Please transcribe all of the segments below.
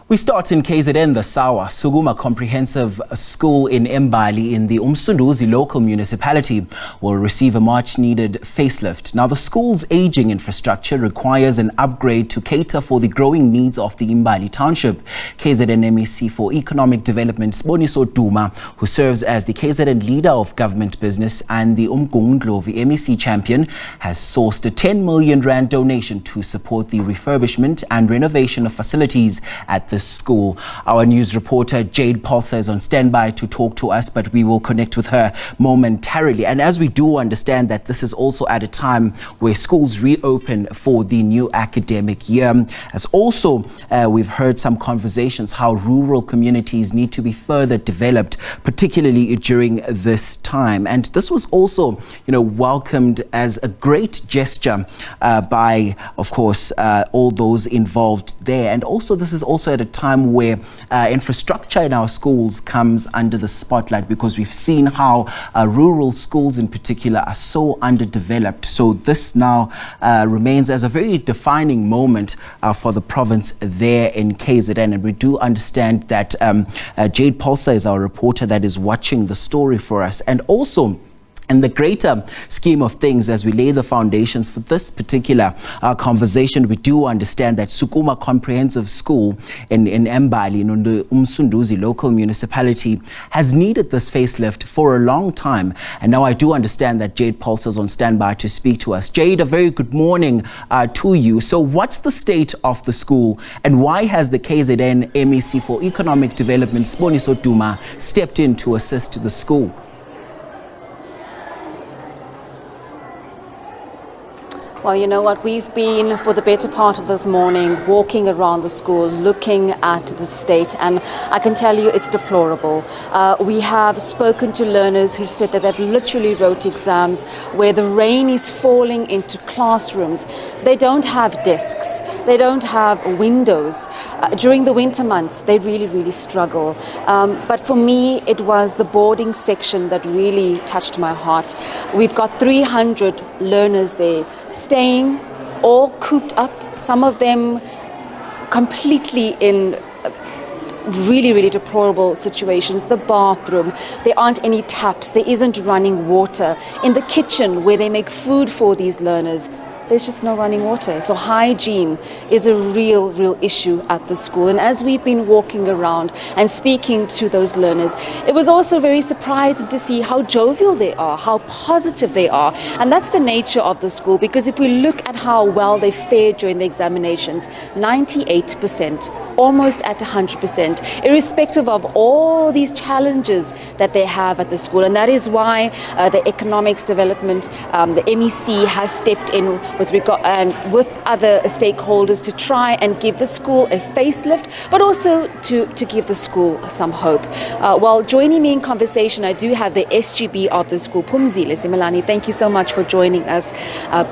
We start in KZN, the Sukuma Comprehensive School in Embali in the uMsunduzi Local Municipality will receive a much-needed facelift. Now, the school's aging infrastructure requires an upgrade to cater for the growing needs of the Embali township. KZN MEC for Economic Development Sbu Tembe, who serves as the KZN leader of government business and the uMsunduzi MEC champion, has sourced a 10 million rand donation to support the refurbishment and renovation of facilities at the school. Our news reporter Jade Paulse is on standby to talk to us, but we will connect with her momentarily. And as we do understand that this is also at a time where schools reopen for the new academic year, as also we've heard some conversations how rural communities need to be further developed, particularly during this time. And this was also, welcomed as a great gesture by, of course, all those involved there. And also this is also at a time where infrastructure in our schools comes under the spotlight, because we've seen how rural schools in particular are so underdeveloped. So this now remains as a very defining moment for the province there in KZN. And we do understand that Jade Paulse is our reporter that is watching the story for us. And also, in the greater scheme of things, as we lay the foundations for this particular conversation, we do understand that Sukuma Comprehensive School in Embali, in the uMsunduzi Local Municipality, has needed this facelift for a long time. And now I do understand that Jade Paulse is on standby to speak to us. Jade, a very good morning to you. So what's the state of the school, and why has the KZN MEC for Economic Development, Sbu Tembe, stepped in to assist the school? Well, you know what, we've been for the better part of this morning walking around the school, looking at the state, and I can tell you it's deplorable. We have spoken to learners who said that they've literally wrote exams where the rain is falling into classrooms. They don't have desks, they don't have windows. During the winter months, they really struggle. But for me, it was the boarding section that really touched my heart. We've got 300 learners there, staying all cooped up, some of them completely in really deplorable situations. The bathroom, there aren't any taps, there isn't running water. In the kitchen where they make food for these learners, there's just no running water. So hygiene is a real issue at the school. And as we've been walking around and speaking to those learners, it was also very surprising to see how jovial they are, how positive they are. And that's the nature of the school, because if we look at how well they fared during the examinations, 98%, almost at 100%, irrespective of all these challenges that they have at the school. And that is why the economics development, the MEC has stepped in with other stakeholders to try and give the school a facelift, but also to give the school some hope. While joining me in conversation, I do have the SGB of the school, Phumzile Simelani. Thank you so much for joining us,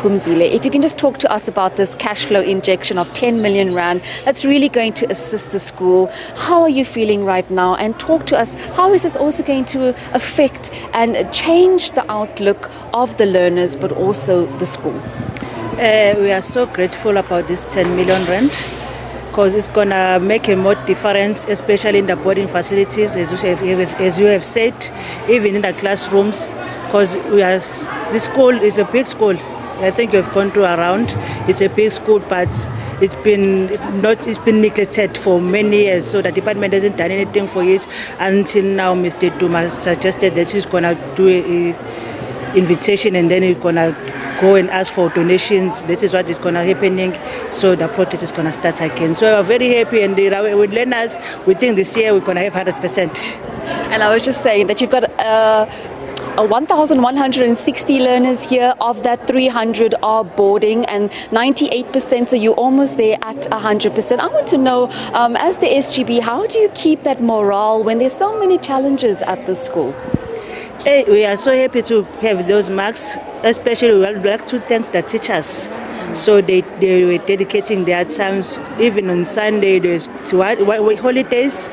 Phumzile. If you can just talk to us about this cash flow injection of 10 million rand that's really going to assist the school. How are you feeling right now? And talk to us, how is this also going to affect and change the outlook of the learners, but also the school? We are so grateful about this 10 million rand, because it's going to make a more difference, especially in the boarding facilities, as you have said, even in the classrooms, because this school is a big school. I think you've gone to around. It's a big school, but it's been neglected for many years. So the department hasn't done anything for it until now. Mr. Tembe suggested that he's going to do an invitation, and then he's going to go and ask for donations. This is what is going to happening. So the protest is going to start again. So we're very happy, and with learners, we think this year we're going to have 100%. And I was just saying that you've got 1,160 learners here. Of that, 300 are boarding, and 98%, so you're almost there at 100%. I want to know, as the SGB, how do you keep that morale when there's so many challenges at the school? We are so happy to have those marks. Especially, we would like to thank the teachers. So they were dedicating their times, even on Sunday, there's holidays,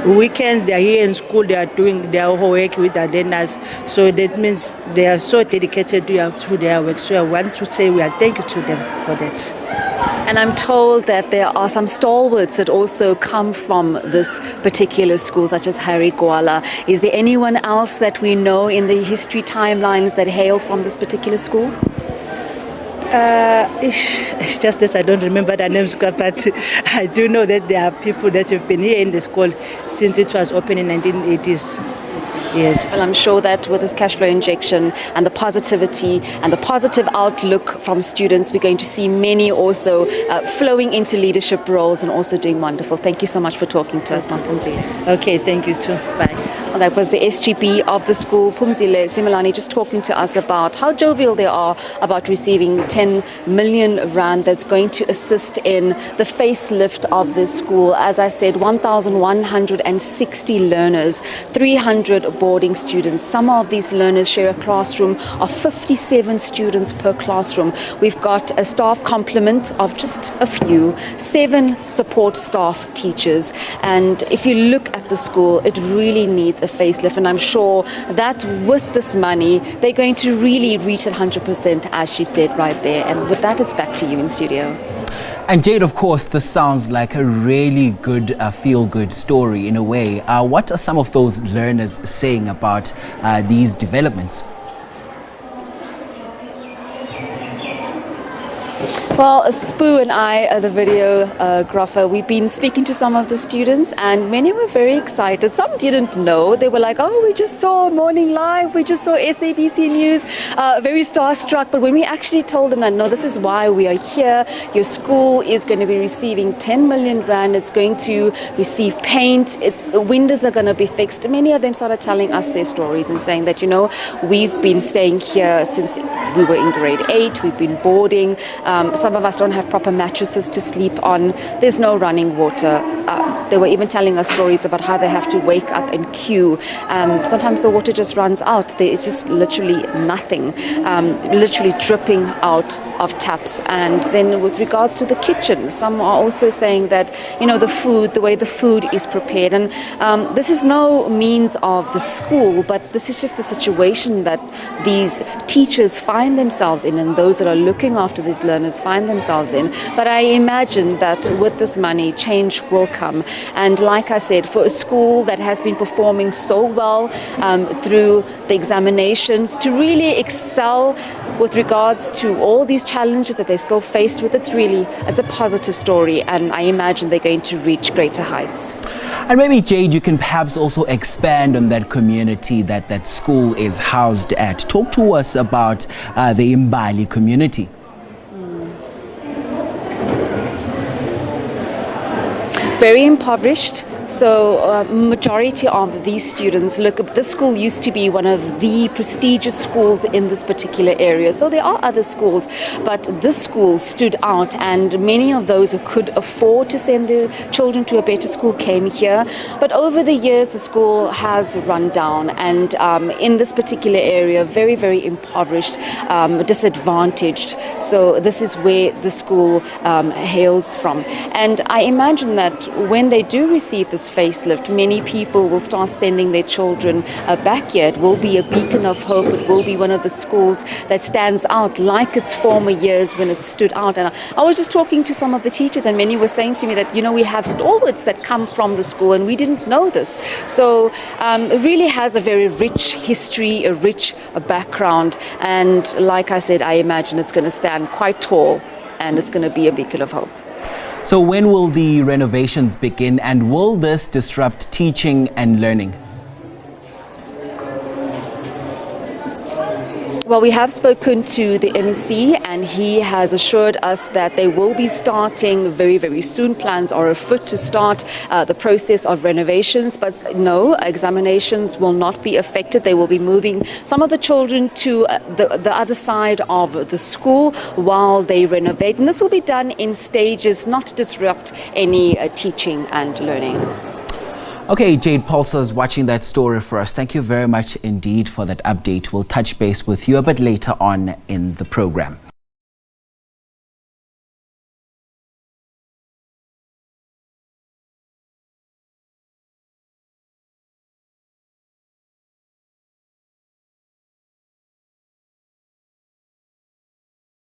weekends, they are here in school, they are doing their work with the learners. So that means they are so dedicated to their work. So I want to say we are thank you to them for that. And I'm told that there are some stalwarts that also come from this particular school, such as Harry Gwala. Is there anyone else that we know in the history timelines that hail from this particular school? It's just this, I don't remember the names, but I do know that there are people that have been here in the school since it was opened in 1980s. Yes. Well, I'm sure that with this cash flow injection and the positivity and the positive outlook from students, we're going to see many also flowing into leadership roles and also doing wonderful. Thank you so much for talking to us, Phumzile. Okay, thank you too. Bye. Well, that was the SGB of the school, Phumzile Simelane, just talking to us about how jovial they are about receiving 10 million rand that's going to assist in the facelift of the school. As I said, 1,160 learners, 300 boarding students. Some of these learners share a classroom of 57 students per classroom. We've got a staff complement of just a few, 7 support staff teachers. And if you look at the school, it really needs a facelift, and I'm sure that with this money they're going to really reach at 100%, as she said right there. And with that, it's back to you in studio. And Jade, of course, this sounds like a really good feel-good story in a way. What are some of those learners saying about these developments? Well, Sbu and I, the videographer, we've been speaking to some of the students, and many were very excited. Some didn't know. They were like, oh, we just saw Morning Live, we just saw SABC News, very starstruck. But when we actually told them that, no, this is why we are here. Your school is going to be receiving 10 million rand. It's going to receive paint. The windows are going to be fixed. Many of them started telling us their stories and saying that, you know, we've been staying here since we were in grade 8. We've been boarding. Some of us don't have proper mattresses to sleep on. There's no running water. They were even telling us stories about how they have to wake up and queue. Sometimes the water just runs out. There is just literally nothing, literally dripping out of taps. And then with regards to the kitchen, some are also saying that, you know, the food, the way the food is prepared. And this is no means of the school, but this is just the situation that these teachers find themselves in, and those that are looking after these learners find themselves in. But I imagine that with this money, change will come. And like I said, for a school that has been performing so well through the examinations, to really excel with regards to all these challenges that they're still faced with, it's a positive story, and I imagine they're going to reach greater heights. And maybe, Jade, you can perhaps also expand on that community that that school is housed at. Talk to us about the Embali community. Very impoverished. So majority of these students, look, this school used to be one of the prestigious schools in this particular area. So there are other schools, but this school stood out, and many of those who could afford to send their children to a better school came here. But over the years, the school has run down, and in this particular area, very, very impoverished, disadvantaged. So this is where the school hails from. And I imagine that when they do receive this facelift, many people will start sending their children back here. It will be a beacon of hope. It will be one of the schools that stands out like its former years when it stood out. And I was just talking to some of the teachers, and many were saying to me that, you know, we have stalwarts that come from the school, and we didn't know this. So it really has a very rich history, a rich background. And like I said, I imagine it's going to stand quite tall, and it's going to be a beacon of hope. So when will the renovations begin, and will this disrupt teaching and learning? Well, we have spoken to the MEC, and he has assured us that they will be starting very, very soon. Plans are afoot to start the process of renovations, but no, examinations will not be affected. They will be moving some of the children to the other side of the school while they renovate. And this will be done in stages, not to disrupt any teaching and learning. Okay, Jade, Paulse is watching that story for us. Thank you very much indeed for that update. We'll touch base with you a bit later on in the program.